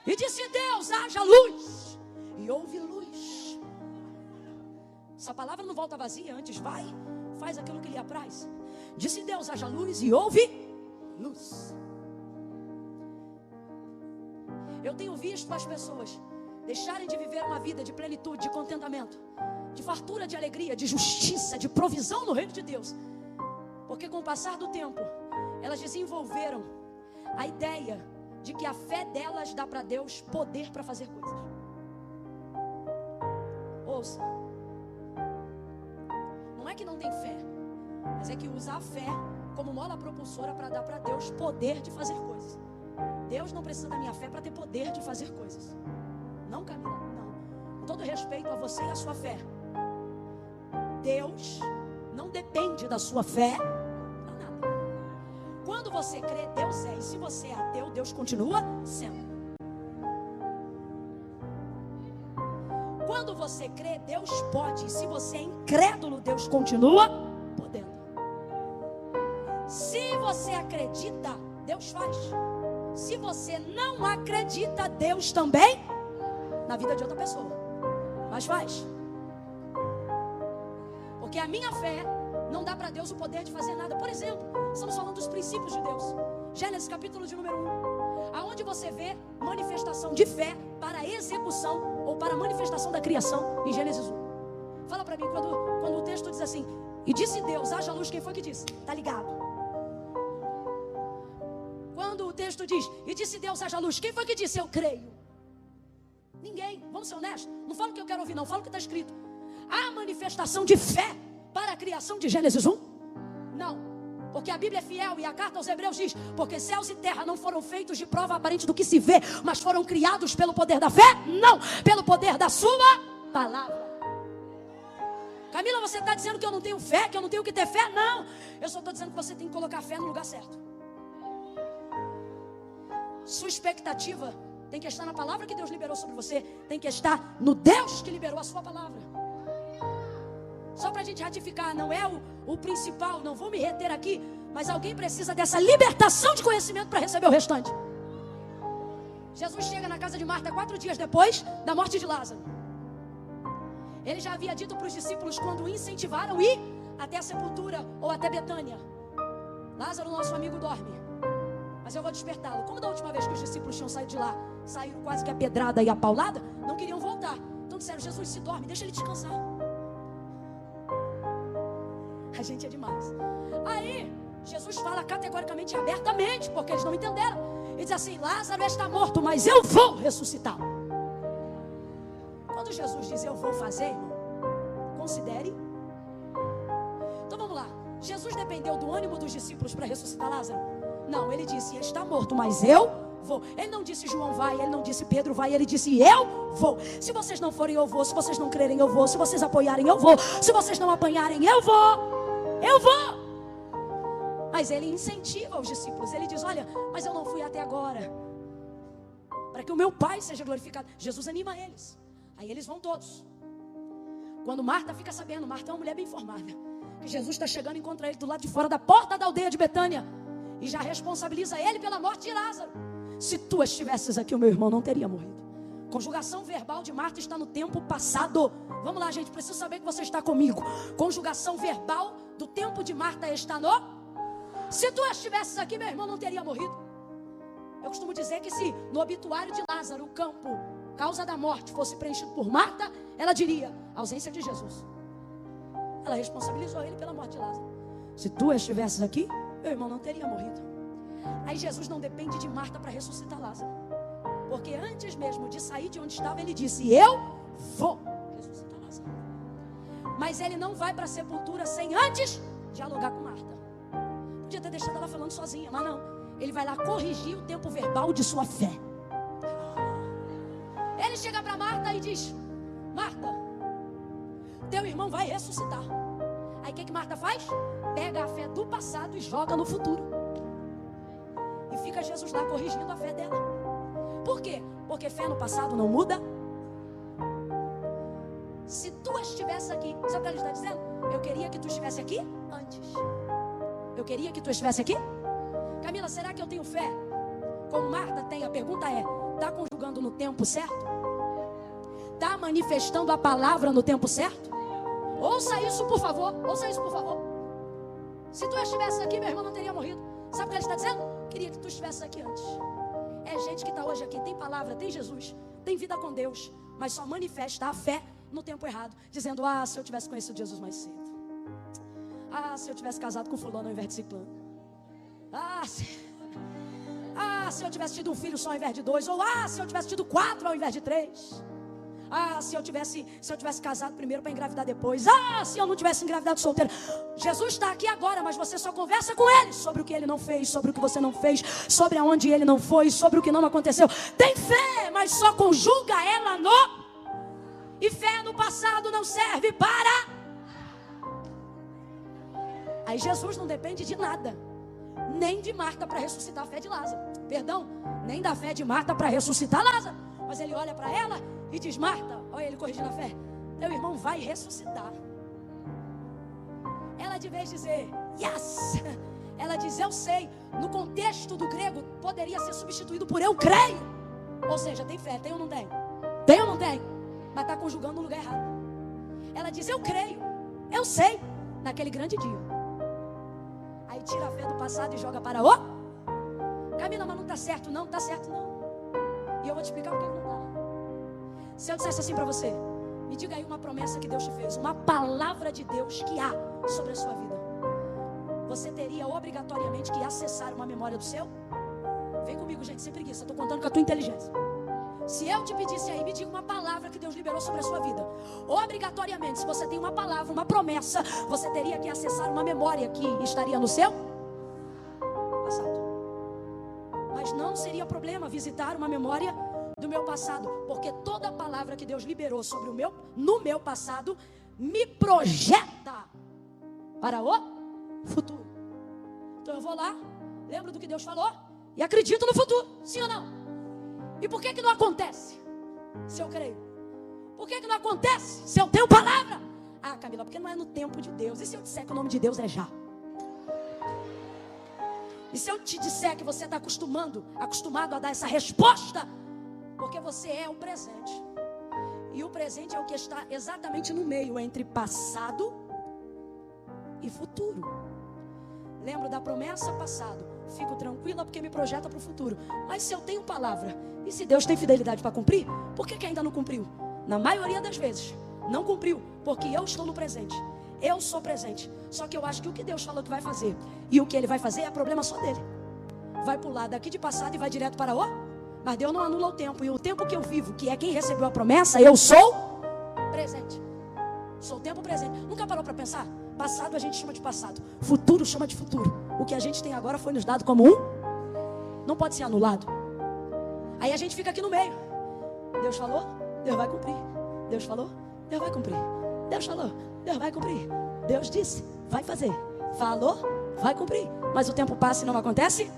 E disse Deus, haja luz. E houve luz. Essa palavra não volta vazia, antes vai, faz aquilo que lhe apraz. Disse Deus, haja luz, e houve luz. Eu tenho visto as pessoas deixarem de viver uma vida de plenitude, de contentamento, de fartura, de alegria, de justiça, de provisão no reino de Deus, porque com o passar do tempo elas desenvolveram a ideia de que a fé delas dá para Deus poder para fazer coisas. Ouça, não é que não tem fé, mas é que usa a fé como mola propulsora para dar para Deus poder de fazer coisas. Deus não precisa da minha fé para ter poder de fazer coisas. Não, Camila, não. Com todo respeito a você e a sua fé, Deus não depende da sua fé para nada. Quando você crê, Deus é. E se você é ateu, Deus continua sendo. Quando você crê, Deus pode. E se você é incrédulo, Deus continua podendo. Se você acredita, Deus faz. Se você não acredita, Deus também, na vida de outra pessoa, mas faz. Porque a minha fé não dá para Deus o poder de fazer nada. Por exemplo, estamos falando dos princípios de Deus. Gênesis capítulo de número 1, aonde você vê manifestação de fé para execução ou para manifestação da criação em Gênesis 1. Fala para mim, quando o texto diz assim, e disse Deus, haja luz, quem foi que disse? Tá ligado? Quando o texto diz, e disse Deus, haja luz, quem foi que disse? Eu creio. Ninguém, vamos ser honestos. Não fala o que eu quero ouvir, não, fala o que está escrito. Há manifestação de fé para a criação de Gênesis 1? Não, porque a Bíblia é fiel e a carta aos Hebreus diz, porque céus e terra não foram feitos de prova aparente do que se vê, mas foram criados pelo poder da fé? Não, pelo poder da sua palavra. Camila, você está dizendo que eu não tenho fé, que eu não tenho que ter fé? Não, eu só estou dizendo que você tem que colocar a fé no lugar certo. Sua expectativa tem que estar na palavra que Deus liberou sobre você, tem que estar no Deus que liberou a sua palavra. Só para a gente ratificar, não é o principal, não vou me reter aqui, mas alguém precisa dessa libertação de conhecimento para receber o restante. Jesus chega na casa de Marta 4 dias depois da morte de Lázaro. Ele já havia dito para os discípulos quando o incentivaram a ir até a sepultura ou até Betânia: Lázaro, nosso amigo, dorme, mas eu vou despertá-lo. Como da última vez que os discípulos tinham saído de lá, saíram quase que a pedrada e a paulada, não queriam voltar. Então disseram, Jesus, se dorme, deixa ele descansar. A gente é demais. Aí, Jesus fala categoricamente, abertamente, porque eles não entenderam. Ele diz assim, Lázaro está morto, mas eu vou ressuscitar. Quando Jesus diz, eu vou fazer, irmão, considere. Então vamos lá. Jesus dependeu do ânimo dos discípulos para ressuscitar Lázaro? Não, ele disse, ele está morto, mas eu vou. Ele não disse João vai, ele não disse Pedro vai, ele disse eu vou. Se vocês não forem, eu vou. Se vocês não crerem, eu vou. Se vocês apoiarem, eu vou. Se vocês não apanharem, eu vou. Eu vou. Mas ele incentiva os discípulos. Ele diz, olha, mas eu não fui até agora, para que o meu Pai seja glorificado. Jesus anima eles. Aí eles vão todos. Quando Marta fica sabendo, Marta é uma mulher bem informada, que Jesus está chegando e encontra ele do lado de fora da porta da aldeia de Betânia, e já responsabiliza ele pela morte de Lázaro. Se tu estivesses aqui, o meu irmão não teria morrido. Conjugação verbal de Marta está no tempo passado. Vamos lá, gente, preciso saber que você está comigo. Conjugação verbal do tempo de Marta está no... Se tu estivesses aqui, meu irmão não teria morrido. Eu costumo dizer que se no obituário de Lázaro o campo, causa da morte, fosse preenchido por Marta, ela diria, ausência de Jesus. Ela responsabilizou ele pela morte de Lázaro. Se tu estivesses aqui, meu irmão não teria morrido. Aí Jesus não depende de Marta para ressuscitar Lázaro, porque antes mesmo de sair de onde estava, ele disse, eu vou ressuscitar Lázaro. Mas ele não vai para a sepultura sem antes dialogar com Marta. Podia ter deixado ela falando sozinha, mas não. Ele vai lá corrigir o tempo verbal de sua fé. Ele chega para Marta e diz, Marta, teu irmão vai ressuscitar. Aí o que Marta faz? Pega a fé do passado e joga no futuro. E fica Jesus lá corrigindo a fé dela. Por quê? Porque fé no passado não muda. Se tu estivesse aqui, sabe o que ele está dizendo? Eu queria que tu estivesse aqui antes. Eu queria que tu estivesse aqui. Camila, será que eu tenho fé? Como Marta tem, a pergunta é, está conjugando fazendo no tempo certo? Está manifestando a palavra no tempo certo? Ouça isso, por favor. Ouça isso, por favor. Se tu estivesse aqui, meu irmão não teria morrido. Sabe o que ele está dizendo? Queria que tu estivesse aqui antes. É gente que está hoje aqui, tem palavra, tem Jesus, tem vida com Deus, mas só manifesta a fé no tempo errado, dizendo: se eu tivesse conhecido Jesus mais cedo. Se eu tivesse casado com fulano ao invés de ciclano. Se eu tivesse tido um filho só ao invés de 2. Ou se eu tivesse tido 4 ao invés de 3. Se eu tivesse casado primeiro para engravidar depois. Se eu não tivesse engravidado solteiro. Jesus está aqui agora, mas você só conversa com Ele sobre o que Ele não fez, sobre o que você não fez, sobre aonde Ele não foi, sobre o que não aconteceu. Tem fé, mas só conjuga ela no... E fé no passado não serve para... Aí Jesus não depende de nada, nem de Marta para ressuscitar a fé de Lázaro. Perdão, nem da fé de Marta para ressuscitar Lázaro. Mas ele olha para ela e diz: Marta, olha ele corrigindo a fé, teu irmão vai ressuscitar. Ela, de vez de dizer yes, ela diz: eu sei. No contexto do grego poderia ser substituído por eu creio. Ou seja, tem fé, tem ou não tem? Tem ou não tem? Mas está conjugando no lugar errado. Ela diz: eu creio, eu sei, naquele grande dia. Aí tira a fé do passado e joga para o... Camila, mas não está certo não, está certo não. E eu vou te explicar por que não está. Se eu dissesse assim para você: me diga aí uma promessa que Deus te fez, uma palavra de Deus que há sobre a sua vida, você teria obrigatoriamente que acessar uma memória do seu? Vem comigo, gente, sem preguiça, estou contando com a tua inteligência. Se eu te pedisse aí, me diga uma palavra que Deus liberou sobre a sua vida, obrigatoriamente, se você tem uma palavra, uma promessa, você teria que acessar uma memória que estaria no seu passado. Mas não seria problema visitar uma memória do meu passado, porque toda palavra que Deus liberou sobre no meu passado me projeta para o futuro. Então eu vou lá, lembro do que Deus falou e acredito no futuro, sim ou não? E por que não acontece se eu creio? Por que não acontece se eu tenho palavra? Camila, porque não é no tempo de Deus. E se eu disser que o nome de Deus é já? E se eu te disser que você está acostumado a dar essa resposta? Porque você é o presente. E o presente é o que está exatamente no meio entre passado e futuro. Lembro da promessa passado. Fico tranquila porque me projeta para o futuro. Mas se eu tenho palavra, e se Deus tem fidelidade para cumprir, por que ainda não cumpriu? Na maioria das vezes, não cumpriu, porque eu estou no presente. Eu sou presente. Só que eu acho que o que Deus falou que vai fazer e o que Ele vai fazer é problema só dele. Vai pular daqui de passado e vai direto para o... Mas Deus não anula o tempo. E o tempo que eu vivo, que é quem recebeu a promessa, eu sou presente. Sou o tempo presente. Nunca parou para pensar? Passado a gente chama de passado, futuro chama de futuro. O que a gente tem agora foi nos dado como não pode ser anulado. Aí a gente fica aqui no meio. Deus falou, Deus vai cumprir. Deus falou, Deus vai cumprir. Deus falou, Deus vai cumprir. Deus disse, vai fazer. Falou, vai cumprir. Mas o tempo passa e não acontece.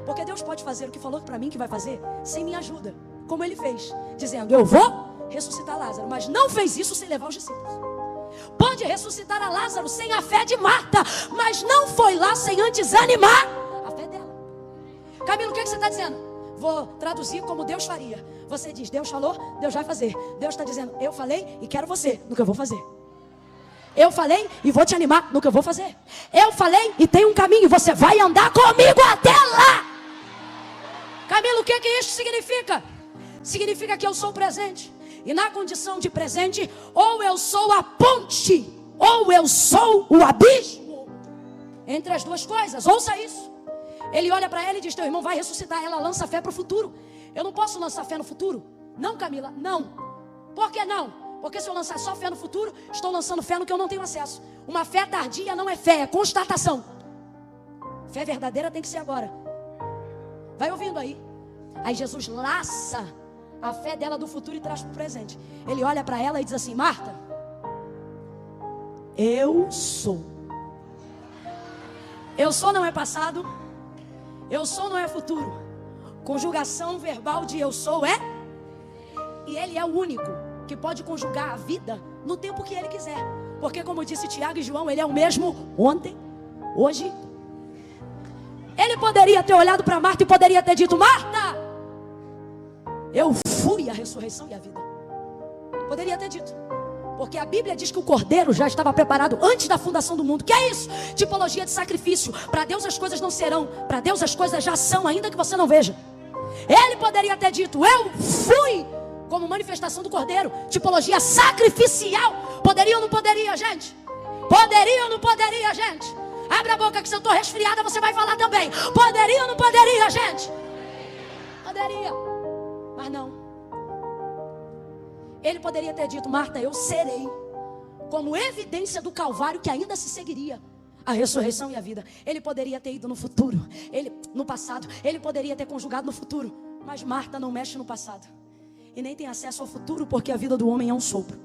Porque Deus pode fazer o que falou para mim que vai fazer sem minha ajuda, como Ele fez, dizendo: eu vou ressuscitar Lázaro. Mas não fez isso sem levar os discípulos. Pode ressuscitar a Lázaro sem a fé de Marta, mas não foi lá sem antes animar a fé dela. Camilo, o que você está dizendo? Vou traduzir como Deus faria. Você diz: Deus falou, Deus vai fazer. Deus está dizendo: eu falei e quero você no que eu vou fazer. Eu falei e vou te animar no que eu vou fazer. Eu falei e tem um caminho, você vai andar comigo até lá. Camilo, o que isso significa? Significa que eu sou presente. E na condição de presente, ou eu sou a ponte, ou eu sou o abismo. Entre as duas coisas, ouça isso. Ele olha para ela e diz: teu irmão vai ressuscitar. Ela lança fé para o futuro. Eu não posso lançar fé no futuro? Não, Camila, não. Por que não? Porque se eu lançar só fé no futuro, estou lançando fé no que eu não tenho acesso. Uma fé tardia não é fé, é constatação. Fé verdadeira tem que ser agora. Vai ouvindo aí. Aí Jesus laça a fé dela do futuro e traz para o presente. Ele olha para ela e diz assim: Marta, eu sou. Eu sou não é passado, eu sou não é futuro. Conjugação verbal de eu sou é. E Ele é o único que pode conjugar a vida no tempo que Ele quiser. Porque como disse Tiago e João, Ele é o mesmo ontem, hoje. Ele poderia ter olhado para Marta e poderia ter dito: Marta, Eu fui a ressurreição e a vida. Poderia ter dito, porque a Bíblia diz que o Cordeiro já estava preparado antes da fundação do mundo. Que é isso? Tipologia de sacrifício. Para Deus as coisas não serão, para Deus as coisas já são, ainda que você não veja. Ele poderia ter dito, eu fui, como manifestação do Cordeiro. Tipologia sacrificial. Poderia ou não poderia, gente? Poderia ou não poderia, gente? Abre a boca que se eu estou resfriada você vai falar também. Poderia ou não poderia, gente? Poderia, mas não. Ele poderia ter dito, Marta, eu serei, como evidência do Calvário que ainda se seguiria, a ressurreição e a vida. Ele poderia ter ido no futuro, no passado. Ele poderia ter conjugado no futuro. Mas Marta não mexe no passado e nem tem acesso ao futuro, porque a vida do homem é um sopro.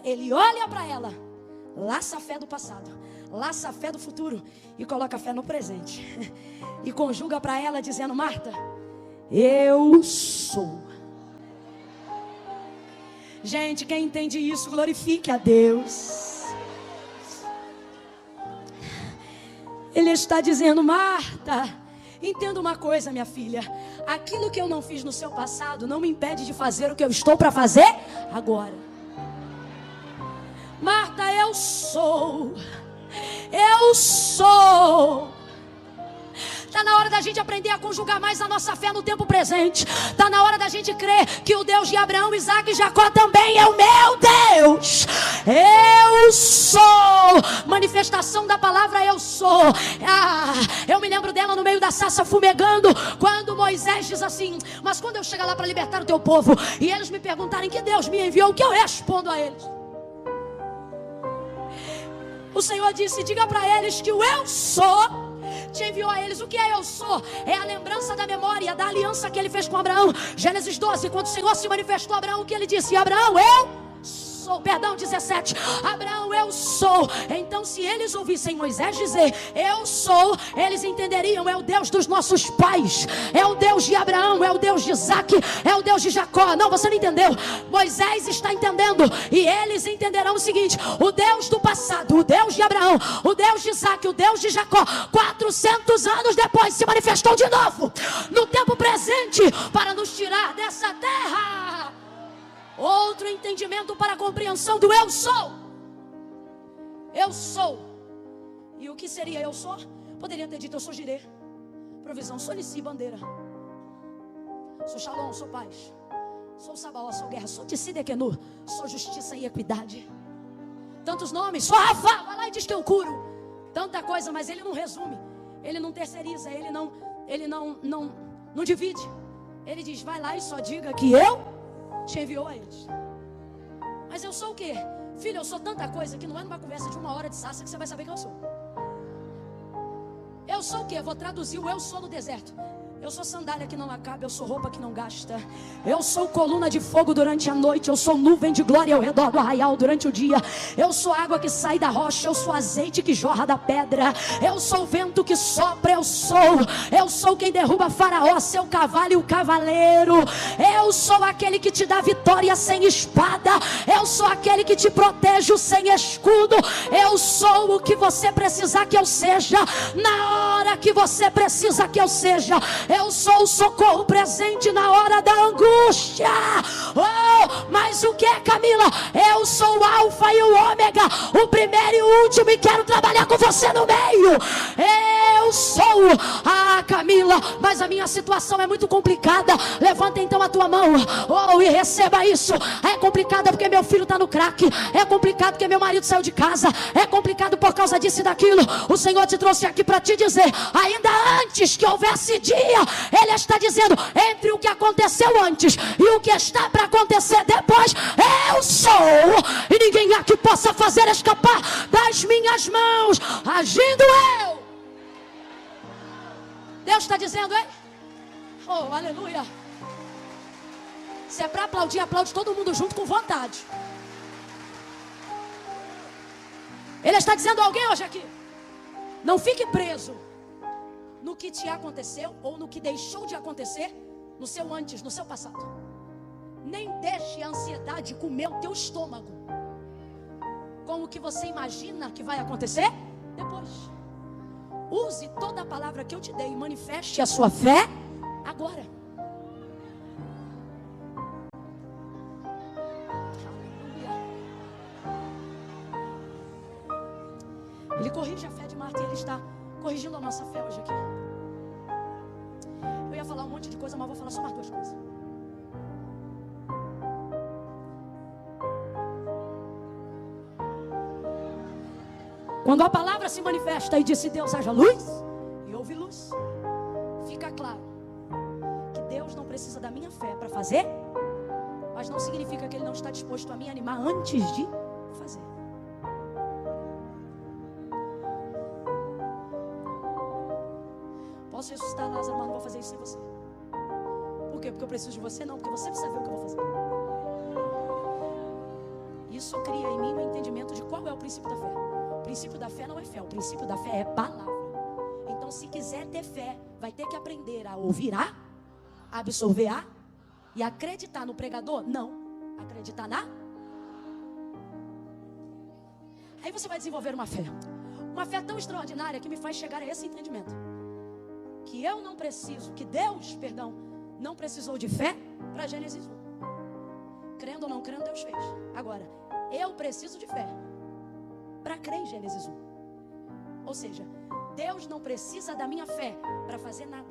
Ele olha para ela, laça a fé do passado, laça a fé do futuro e coloca a fé no presente. E conjuga para ela dizendo, Marta, eu sou. Gente, quem entende isso, glorifique a Deus. Ele está dizendo, Marta, entenda uma coisa, minha filha. Aquilo que eu não fiz no seu passado não me impede de fazer o que eu estou para fazer agora. Marta, eu sou. Eu sou. Está na hora da gente aprender a conjugar mais a nossa fé no tempo presente. Está na hora da gente crer que o Deus de Abraão, Isaac e Jacó também é o meu Deus. Eu sou. Manifestação da palavra eu sou. Eu me lembro dela no meio da sarça fumegando, quando Moisés diz assim, mas quando eu chegar lá para libertar o teu povo e eles me perguntarem que Deus me enviou, o que eu respondo a eles? O Senhor disse, diga para eles que o eu sou te enviou a eles. O que é eu sou? É a lembrança da memória, da aliança que ele fez com Abraão. Gênesis 12, quando o Senhor se manifestou a Abraão, o que ele disse? Abraão, eu sou. Perdão, 17. Abraão, eu sou. Então se eles ouvissem Moisés dizer, eu sou, eles entenderiam, é o Deus dos nossos pais, é o Deus de Abraão, é o Deus de Isaac, é o Deus de Jacó. Não, você não entendeu. Moisés está entendendo e eles entenderão o seguinte, o Deus do passado, o Deus de Abraão, o Deus de Isaac, o Deus de Jacó, 400 anos depois se manifestou de novo no tempo presente para nos tirar dessa terra. Outro entendimento para a compreensão do eu sou. Eu sou. E o que seria eu sou? Poderia ter dito eu sou Jirê, provisão, sou Nissi, bandeira, sou Shalom, sou paz, sou Sabaó, sou guerra, sou Tissidekenu, sou justiça e equidade. Tantos nomes, sou Rafa, vai lá e diz que eu curo. Tanta coisa, mas ele não resume, ele não terceiriza, ele não divide. Ele diz, vai lá e só diga que eu te enviou a eles. Mas eu sou o quê? Filho, eu sou tanta coisa que não é numa conversa de 1 hora de sarça que você vai saber quem eu sou. Eu sou o quê? Eu vou traduzir o eu sou no deserto. Eu sou sandália que não acaba, eu sou roupa que não gasta. Eu sou coluna de fogo durante a noite, eu sou nuvem de glória ao redor do arraial durante o dia. Eu sou água que sai da rocha, eu sou azeite que jorra da pedra. Eu sou o vento que sopra, eu sou quem derruba Faraó, seu cavalo e o cavaleiro. Eu sou aquele que te dá vitória sem espada. Eu sou aquele que te protege sem escudo. Eu sou o que você precisar que eu seja, na hora que você precisa que eu seja. Eu sou o socorro presente na hora da angústia. Oh, mas o que é, Camila? Eu sou o alfa e o ômega, o primeiro e o último, e quero trabalhar com você no meio. Eu sou. Camila, mas a minha situação é muito complicada. Levanta então a tua mão, e receba isso. É complicada porque meu filho está no crack. É complicado porque meu marido saiu de casa. É complicado por causa disso e daquilo. O Senhor te trouxe aqui para te dizer, ainda antes que houvesse dia, Ele está dizendo, entre o que aconteceu antes e o que está para acontecer depois, eu sou, e ninguém aqui possa fazer escapar das minhas mãos, agindo eu. Deus está dizendo, hein? Oh, aleluia. Se é para aplaudir, aplaude todo mundo junto com vontade. Ele está dizendo a alguém hoje aqui, não fique preso no que te aconteceu ou no que deixou de acontecer no seu antes, no seu passado. Nem deixe a ansiedade comer o teu estômago com o que você imagina que vai acontecer depois. Use toda a palavra que eu te dei e manifeste a sua fé agora. Ele corrige a fé de Marta e Ele está corrigindo a nossa fé hoje aqui. Eu ia falar um monte de coisa, mas vou falar só mais 2 coisas. Quando a palavra se manifesta e disse Deus haja luz, e houve luz, fica claro que Deus não precisa da minha fé para fazer, mas não significa que Ele não está disposto a me animar antes de fazer. Posso ressuscitar Lázaro, mas não vou fazer isso sem você. Por quê? Porque eu preciso de você? Não, porque você precisa ver o que eu vou fazer. Isso cria em mim um entendimento de qual é o princípio da fé. O princípio da fé não é fé, o princípio da fé é palavra. Então, se quiser ter fé, vai ter que aprender a ouvir a, absorver a e acreditar no pregador? Não. Acreditar na. Aí você vai desenvolver uma fé tão extraordinária que me faz chegar a esse entendimento. Que eu não preciso, que Deus, não precisou de fé para Gênesis 1. Crendo ou não crendo, Deus fez. Agora, eu preciso de fé para crer em Gênesis 1. Ou seja, Deus não precisa da minha fé para fazer nada.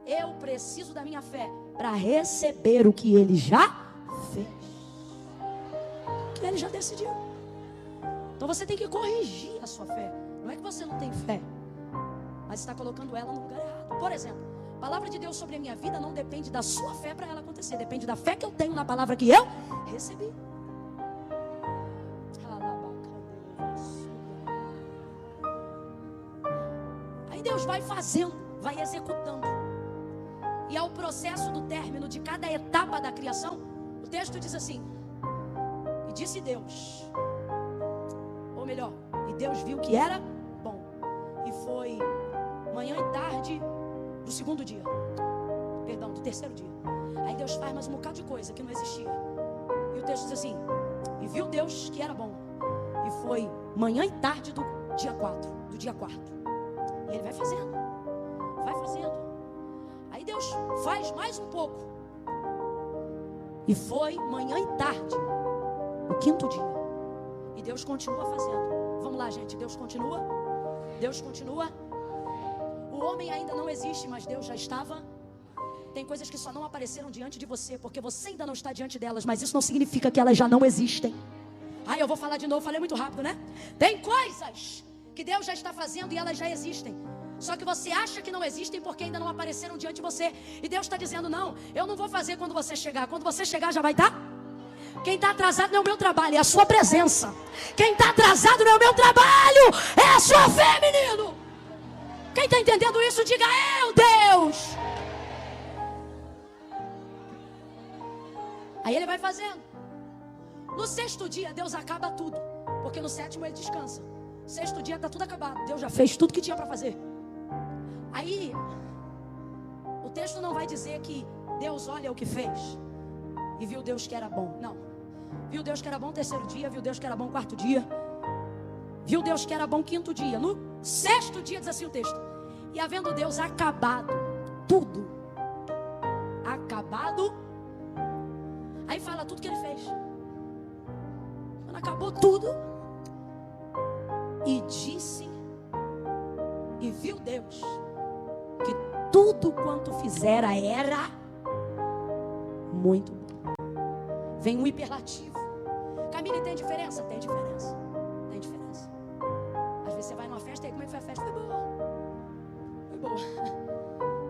Eu preciso da minha fé para receber o que Ele já fez. Que Ele já decidiu. Então você tem que corrigir a sua fé. Não é que você não tem fé, mas está colocando ela no lugar errado. Por exemplo, a palavra de Deus sobre a minha vida não depende da sua fé para ela acontecer. Depende da fé que eu tenho na palavra que eu recebi. Aí Deus vai fazendo, vai executando. E ao processo do término de cada etapa da criação, o texto diz assim: e disse Deus, ou melhor, e Deus viu que era bom. E foi manhã e tarde do segundo dia, do terceiro dia. Aí Deus faz mais um bocado de coisa que não existia. E o texto diz assim: e viu Deus que era bom. E foi manhã e tarde do dia 4. E Ele vai fazendo. Aí Deus faz mais um pouco. E foi manhã e tarde, o 5º dia. E Deus continua fazendo. Vamos lá, gente, Deus continua. O homem ainda não existe, mas Deus já estava. Tem coisas que só não apareceram diante de você, porque você ainda não está diante delas, mas isso não significa que elas já não existem. Eu vou falar de novo, falei muito rápido, né? Tem coisas que Deus já está fazendo e elas já existem. Só que você acha que não existem porque ainda não apareceram diante de você. E Deus está dizendo: não, eu não vou fazer quando você chegar. Quando você chegar já vai estar. Quem está atrasado não é o meu trabalho, é a sua presença. Quem está atrasado não é o meu trabalho, é a sua fé, menino. Quem está entendendo isso, diga: eu, Deus. Aí Ele vai fazendo. No 6º dia, Deus acaba tudo, porque no 7º Ele descansa. 6º dia está tudo acabado. Deus já fez tudo que tinha para fazer. Aí, o texto não vai dizer que Deus olha o que fez e viu Deus que era bom. Não. Viu Deus que era bom 3º dia, viu Deus que era bom 4º dia, viu Deus que era bom 5º dia. No 6º dia diz assim o texto: e havendo Deus acabado tudo. Acabado. Aí fala tudo que Ele fez. Quando acabou tudo, e disse, e viu Deus que tudo quanto fizera era muito bom. Vem um hiperlativo. Camila, tem diferença? Tem diferença. Às vezes você vai numa festa e aí, como é que foi a festa? Foi boa.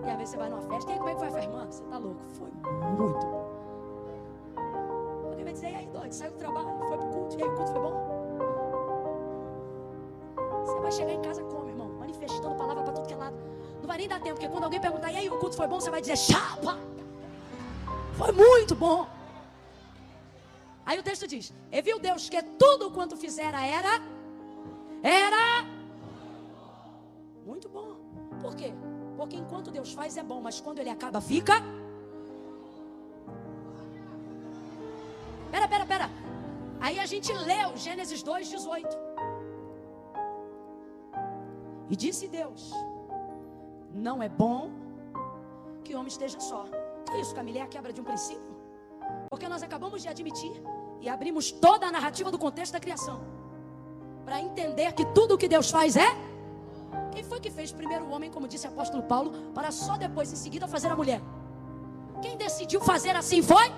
E às vezes você vai numa festa e aí, como é que foi a festa? Irmã, você tá louco? Foi muito bom. Alguém vai dizer: e aí, doido, saiu do trabalho, foi pro culto, e aí o culto foi bom? Você vai chegar em casa como, irmão? Manifestando palavra para tudo que é lado. Não vai nem dar tempo, porque quando alguém perguntar: e aí, o culto foi bom? Você vai dizer: chapa! Foi muito bom. Aí o texto diz: e viu Deus que tudo quanto fizera era muito bom. Por quê? Porque enquanto Deus faz é bom, mas quando Ele acaba fica. Pera. Aí a gente leu Gênesis 2:18. E disse Deus: não é bom que o homem esteja só. Que isso, Camila? É a quebra de um princípio? Porque nós acabamos de admitir e abrimos toda a narrativa do contexto da criação. para entender que tudo o que Deus faz é. Quem foi que fez primeiro o homem, como disse o apóstolo Paulo, para só depois, em seguida, fazer a mulher? Quem decidiu fazer assim foi?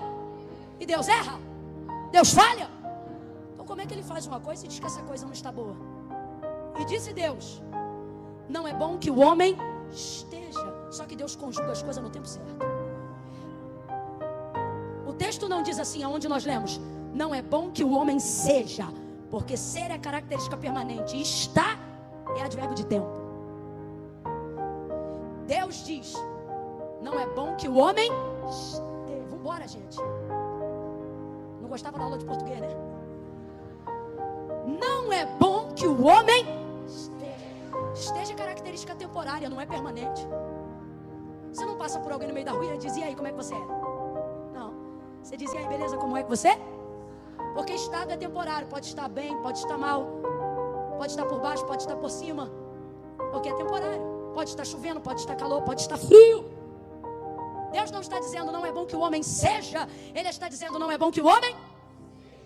E Deus erra? Deus falha? Então como é que ele faz uma coisa e diz que essa coisa não está boa? E disse Deus: não é bom que o homem esteja. Só que Deus conjuga as coisas no tempo certo. O texto não diz assim, aonde nós lemos: não é bom que o homem seja, porque ser é característica permanente, e estar é advérbio de tempo. Deus diz: não é bom que o homem esteja. Vambora, gente. Não gostava da aula de português, né? Não é bom que o homem esteja característica temporária, não é permanente. Você não passa por alguém no meio da rua e diz: e aí, como é que você é? Não. Você diz: e aí, beleza, como é que você é? Porque estado é temporário. Pode estar bem, pode estar mal, pode estar por baixo, pode estar por cima, porque é temporário. Pode estar chovendo, pode estar calor, pode estar frio. Deus não está dizendo não é bom que o homem seja. Ele está dizendo não é bom que o homem.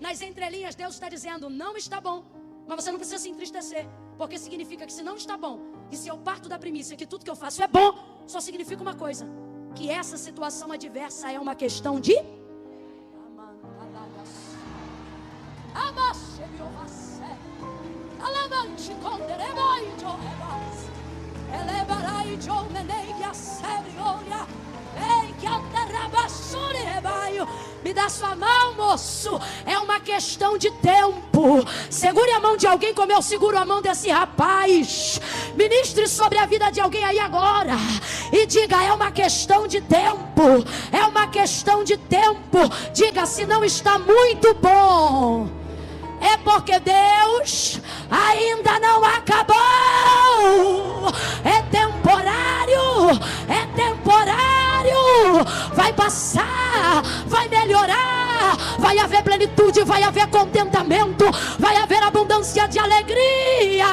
Nas entrelinhas Deus está dizendo não está bom. Mas você não precisa se entristecer, porque significa que se não está bom, e se eu parto da premissa que tudo que eu faço é bom, só significa uma coisa: que essa situação adversa é uma questão de me dá sua mão, moço. É uma questão de tempo. Segure a mão de alguém como eu seguro a mão desse rapaz. Ministre sobre a vida de alguém aí agora e diga: é uma questão de tempo. É uma questão de tempo. Diga: se não está muito bom, é porque Deus ainda não acabou. É temporário. É temporário. Vai passar, vai melhorar, vai haver plenitude, vai haver contentamento, vai haver abundância de alegria.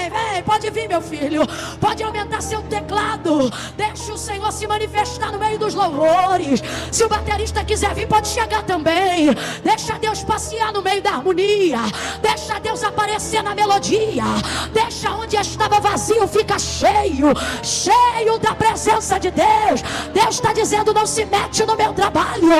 Vem, pode vir, meu filho. Pode aumentar seu teclado. Deixa o Senhor se manifestar no meio dos louvores. Se o baterista quiser vir, pode chegar também. Deixa Deus passear no meio da harmonia. Deixa Deus aparecer na melodia. Deixa onde estava vazio fica cheio. Cheio da presença de Deus. Deus está dizendo: não se mete no meu trabalho.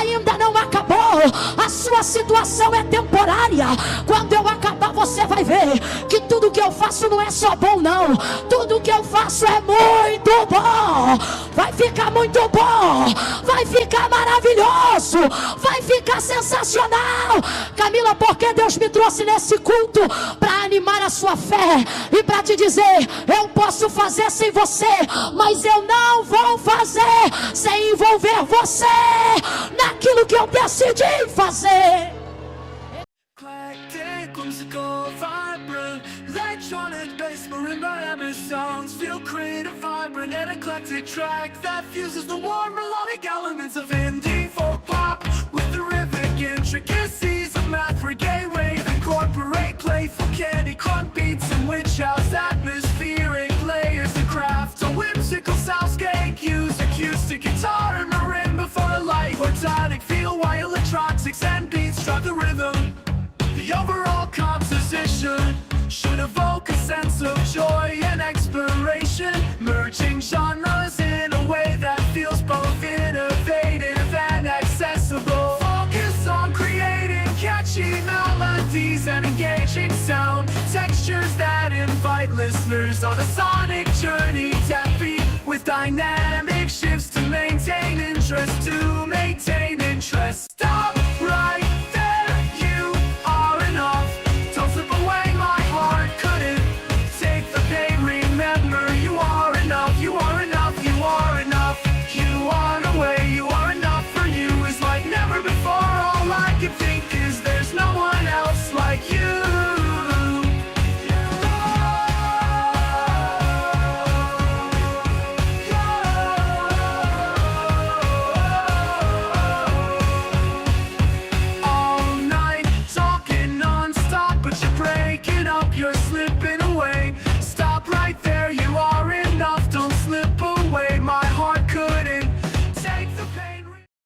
Ainda não acabou. A sua situação é temporária. Quando eu acabar, você vai ver que tudo que eu faço não é só bom, não. Tudo que eu faço é muito bom. Vai ficar muito bom. Vai ficar maravilhoso. Vai ficar sensacional. Camila, porque Deus me trouxe nesse culto? Para animar a sua fé e para te dizer: eu posso fazer sem você, mas eu não vou fazer sem envolver você naquilo que eu decidi fazer. Electronic bass, marimba, MS songs feel creative, vibrant, and eclectic track that fuses the warm melodic elements of indie folk pop with terrific intricacies of math, reggae, rave, incorporate playful candy crunk beats and witch house atmospheric layers of craft. A whimsical soundscape, use acoustic guitar and marimba for a light organic feel, while electronics and beats struck the rhythm. The overall composition should evoke a sense of joy and exploration, merging genres in a way that feels both innovative and accessible. Focus on creating catchy melodies and engaging sound textures that invite listeners on a sonic journey, tapping with dynamic